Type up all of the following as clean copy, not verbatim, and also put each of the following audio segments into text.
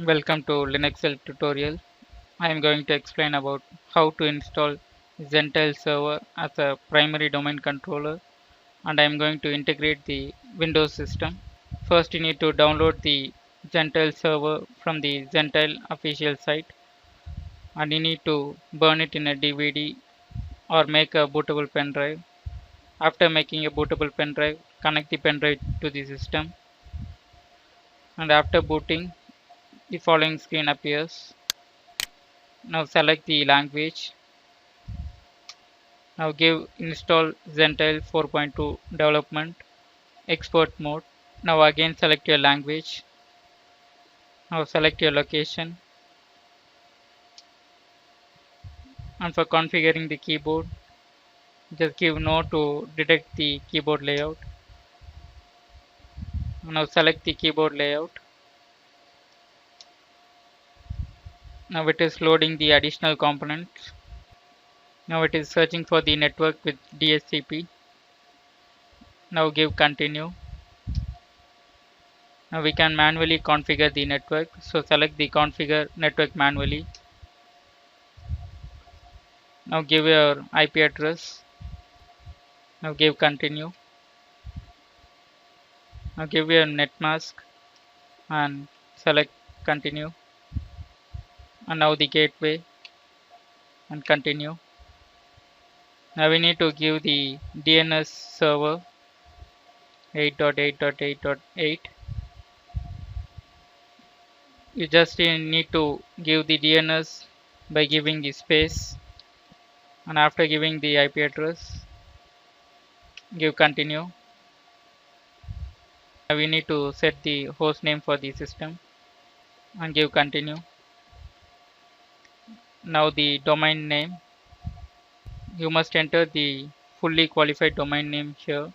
Welcome to Linuxel tutorial. I am going to explain about how to install Zentel server as a primary domain controller, and I am going to integrate the Windows system. First you need to download the Zentel server from the Zentel official site, and you need to burn it in a DVD or make a bootable pen drive. After making a bootable pen drive, connect the pen drive to the system, and after booting the following screen appears. Now select the language. Now give install Zentel 4.2 development export mode. Now again select your language. Now select your location, and for configuring the keyboard just give no to detect the keyboard layout. Now select the keyboard layout. Now it is loading the additional components. Now it is searching for the network with DHCP. Now give continue. Now we can manually configure the network, so select the configure network manually. Now give your IP address. Now give continue. Now give your net mask and select continue. And now the gateway and continue. Now we need to give the DNS server 8.8.8.8. You just need to give the DNS by giving the space, and after giving the IP address give continue. Now we need to set the host name for the system and give continue. Now the domain name, you must enter the fully qualified domain name here.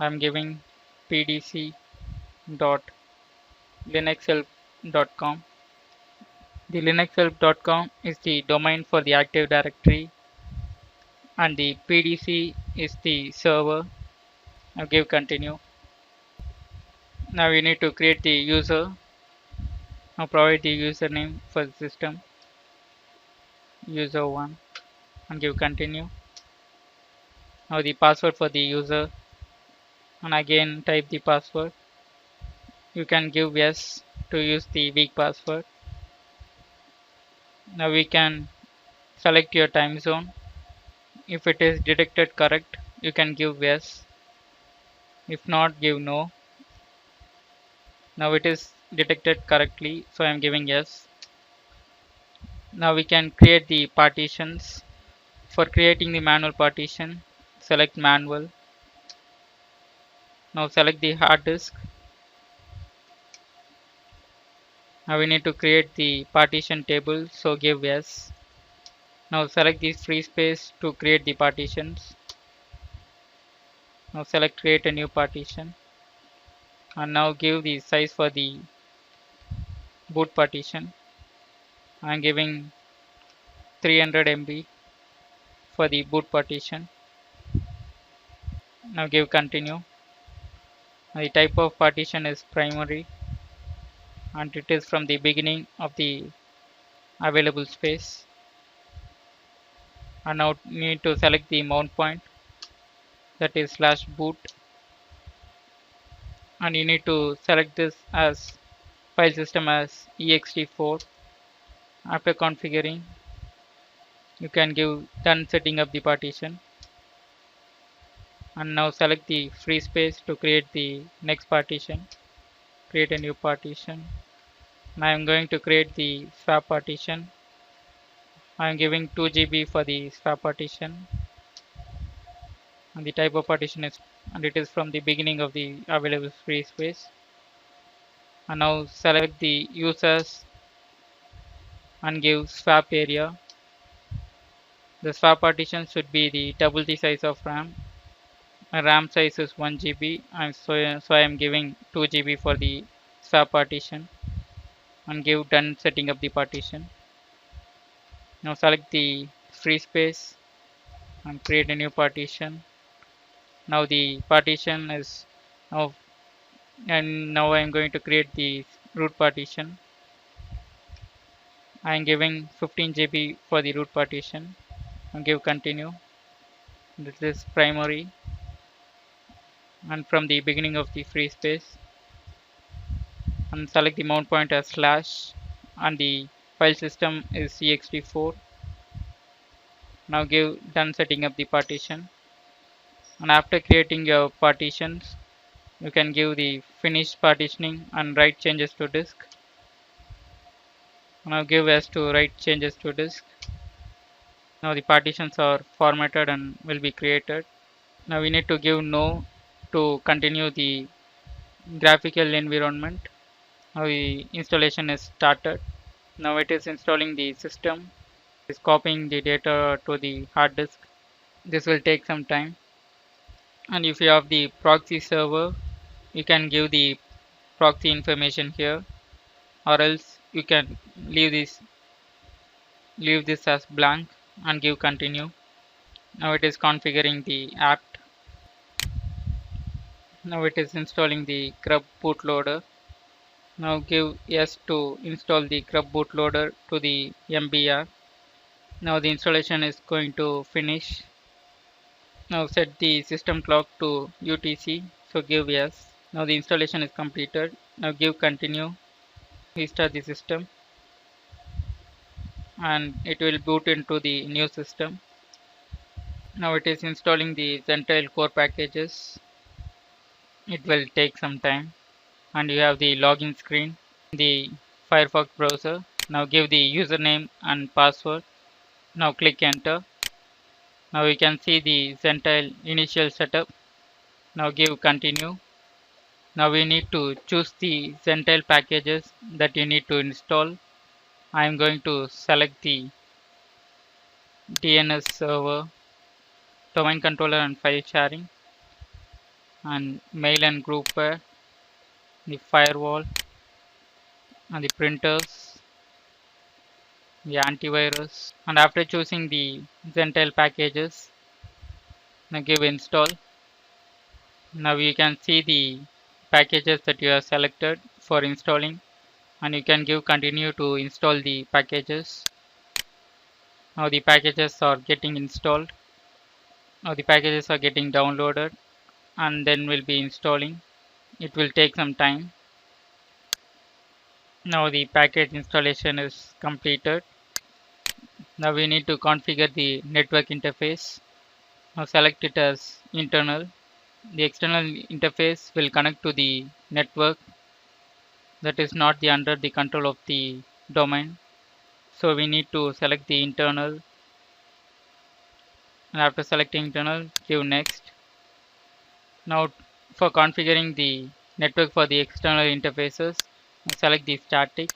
I am giving pdc.linuxhelp.com. The linuxhelp.com is the domain for the Active Directory, and the pdc is the server. Now give continue. Now you need to create the user. Now provide the username for the system, user1, and give continue. Now the password for the user, and again type the password. You can give yes to use the weak password. Now we can select your time zone. If it is detected correct, you can give yes. If not, give no. Now it is detected correctly, so I am giving yes. Now we can create the partitions. For creating the manual partition, select manual. Now select the hard disk. Now we need to create the partition table, so give yes. Now select the free space to create the partitions. Now select create a new partition, and now give the size for the boot partition. I am giving 300 MB for the boot partition. Now give continue. The type of partition is primary, and it is from the beginning of the available space. And now need to select the mount point, that is /boot, and you need to select this as file system as ext4. After configuring, you can give done setting up the partition, and now select the free space to create the next partition. Create a new partition. Now I am going to create the swap partition. I am giving 2 GB for the swap partition, and the type of partition is, and it is from the beginning of the available free space. And now select the users and give swap area. The swap partition should be the double the size of RAM. My RAM size is 1 GB, and so I am giving 2 GB for the swap partition, and give done setting up the partition. Now select the free space and create a new partition. Now the partition is now, and now I am going to create the root partition. I am giving 15 GB for the root partition and give continue. This is primary, and from the beginning of the free space, and select the mount point as slash, and the file system is ext4. Now give done setting up the partition, and after creating your partitions you can give the finish partitioning and write changes to disk. Now give as to write changes to disk. Now the partitions are formatted and will be created. Now we need to give no to continue the graphical environment. Now the installation is started. Now it is installing the system. It is copying the data to the hard disk. This will take some time. And if you have the proxy server, you can give the proxy information here, or else you can leave this as blank and give continue. Now it is configuring the apt. Now it is installing the grub bootloader. Now give yes to install the grub bootloader to the MBR. Now the installation is going to finish. Now set the system clock to UTC. So give yes. Now the installation is completed. Now give continue. Restart the system and it will boot into the new system. Now it is installing the Zentel core packages. It will take some time, and you have the login screen, the Firefox browser. Now give the username and password. Now click enter. Now you can see the Zentel initial setup. Now give continue. Now we need to choose the Zentel packages that you need to install. I am going to select the DNS server, domain controller and file sharing, and mail and groupware, the firewall, and the printers, the antivirus. And after choosing the Zentel packages, now give install. Now you can see the packages that you have selected for installing, and you can give continue to install the packages. Now the packages are getting installed. Now the packages are getting downloaded and then will be installing. It will take some time. Now the package installation is completed. Now we need to configure the network interface. Now select it as internal. The external interface will connect to the network that is not under the control of the domain. So we need to select the internal, and after selecting internal, give next. Now for configuring the network for the external interfaces, select the static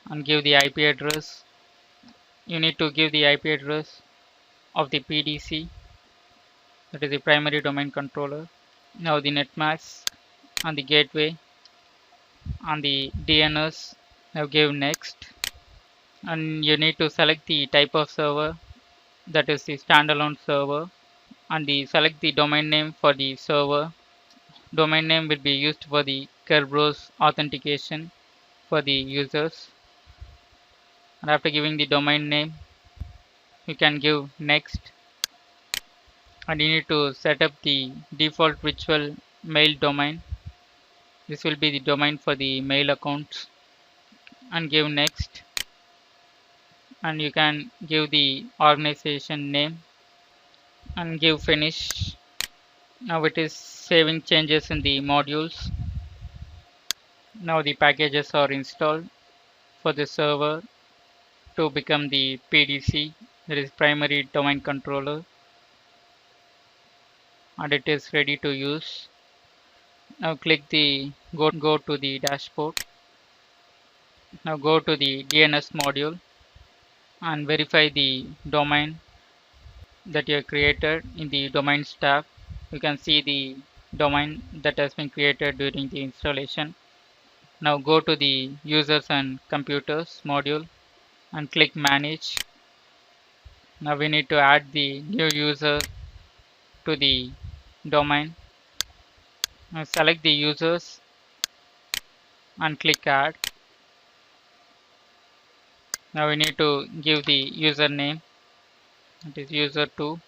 and give the IP address. You need to give the IP address of the PDC, that is the primary domain controller. Now the netmask and the gateway and the DNS. Now give next, and you need to select the type of server, that is the standalone server, and select the domain name for the server. Domain name will be used for the Kerberos authentication for the users. And after giving the domain name, you can give next, and you need to set up the default virtual mail domain. This will be the domain for the mail accounts, and give next, and you can give the organization name and give finish. Now it is saving changes in the modules. Now the packages are installed for the server to become the PDC, that is primary domain controller, and it is ready to use. Now click the go to the dashboard. Now go to the DNS module and verify the domain that you have created in the domains tab. You can see the domain that has been created during the installation. Now go to the users and computers module and click manage. Now we need to add the new user to the domain. Now select the users and click add. Now we need to give the username, it is user2,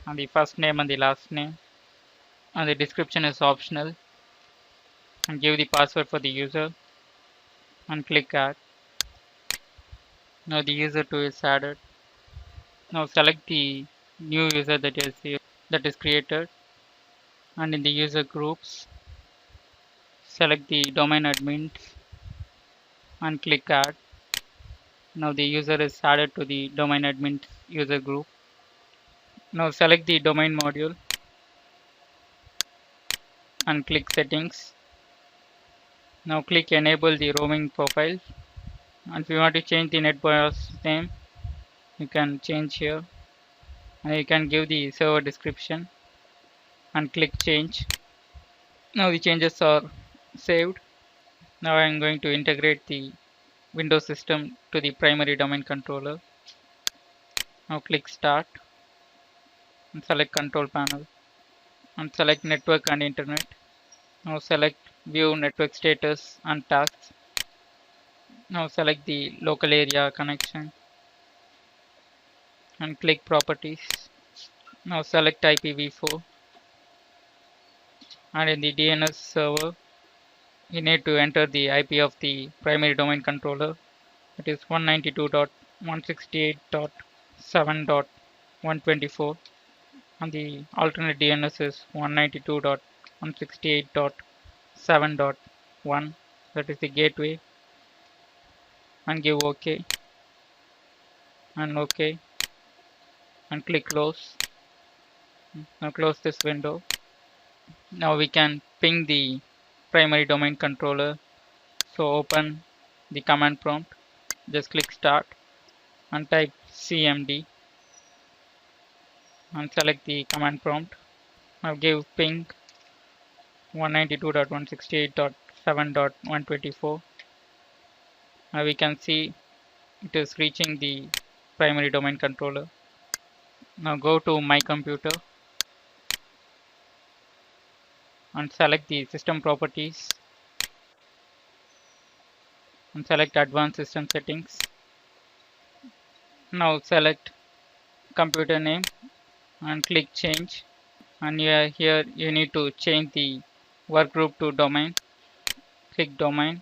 and the first name and the last name, and the description is optional, and give the password for the user and click add. Now the user2 is added. Now select the new user that is created, and in the user groups select the domain admins and click add. Now the user is added to the domain admins user group. Now select the domain module and click settings. Now click enable the roaming profile, and if you want to change the NetBIOS name, you can change here, and you can give the server description and click change. Now the changes are saved. Now I am going to integrate the Windows system to the primary domain controller. Now click start and select control panel and select network and internet. Now select view network status and tasks. Now select the local area connection and click properties. Now select IPv4, and in the DNS server you need to enter the IP of the primary domain controller. It is 192.168.7.124, and the alternate DNS is 192.168.7.1, that is the gateway, and give OK and OK and click close. Now close this window. Now we can ping the primary domain controller. So open the command prompt, just click start and type cmd and select the command prompt. Now give ping 192.168.7.124. Now we can see it is reaching the primary domain controller. Now go to my computer and select the system properties and select advanced system settings. Now select computer name and click change, and here you need to change the workgroup to domain. Click domain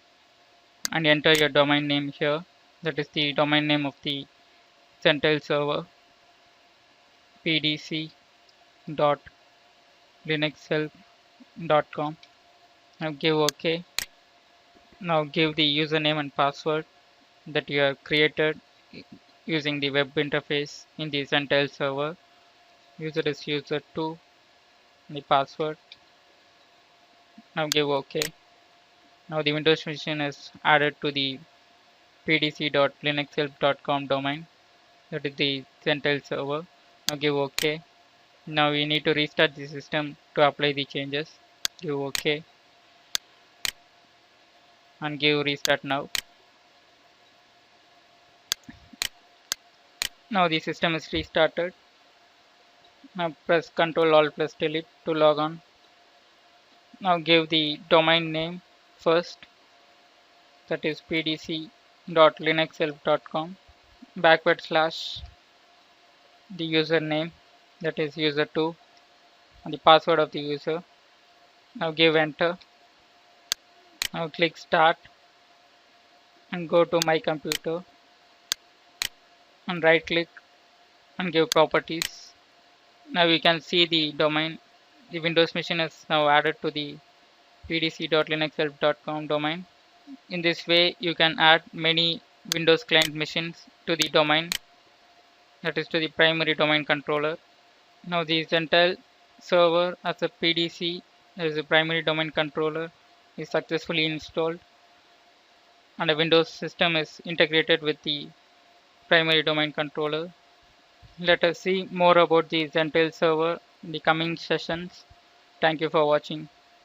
and enter your domain name here, that is the domain name of the Centel server, pdc.linuxhelp.com. Now give OK. Now give the username and password that you have created using the web interface in the Centel server. User is user2, the password. Now give OK. Now the Windows machine is added to the pdc.linuxhelp.com domain, that is the Centel server. Now give OK. Now we need to restart the system to apply the changes. Give OK and give restart now. Now the system is restarted. Now press Ctrl Alt plus Delete to log on. Now give the domain name first, that is pdc.linuxhelp.com, / the username, that is user2, and the password of the user. Now give enter. Now click start and go to my computer and right click and give properties. Now we can see the domain. The Windows machine is now added to the pdc.linuxhelp.com domain. In this way you can add many Windows client machines to the domain, that is to the primary domain controller. Now the Centel server as a PDC as a primary domain controller is successfully installed, and a Windows system is integrated with the primary domain controller. Let us see more about the Centel server in the coming sessions. Thank you for watching.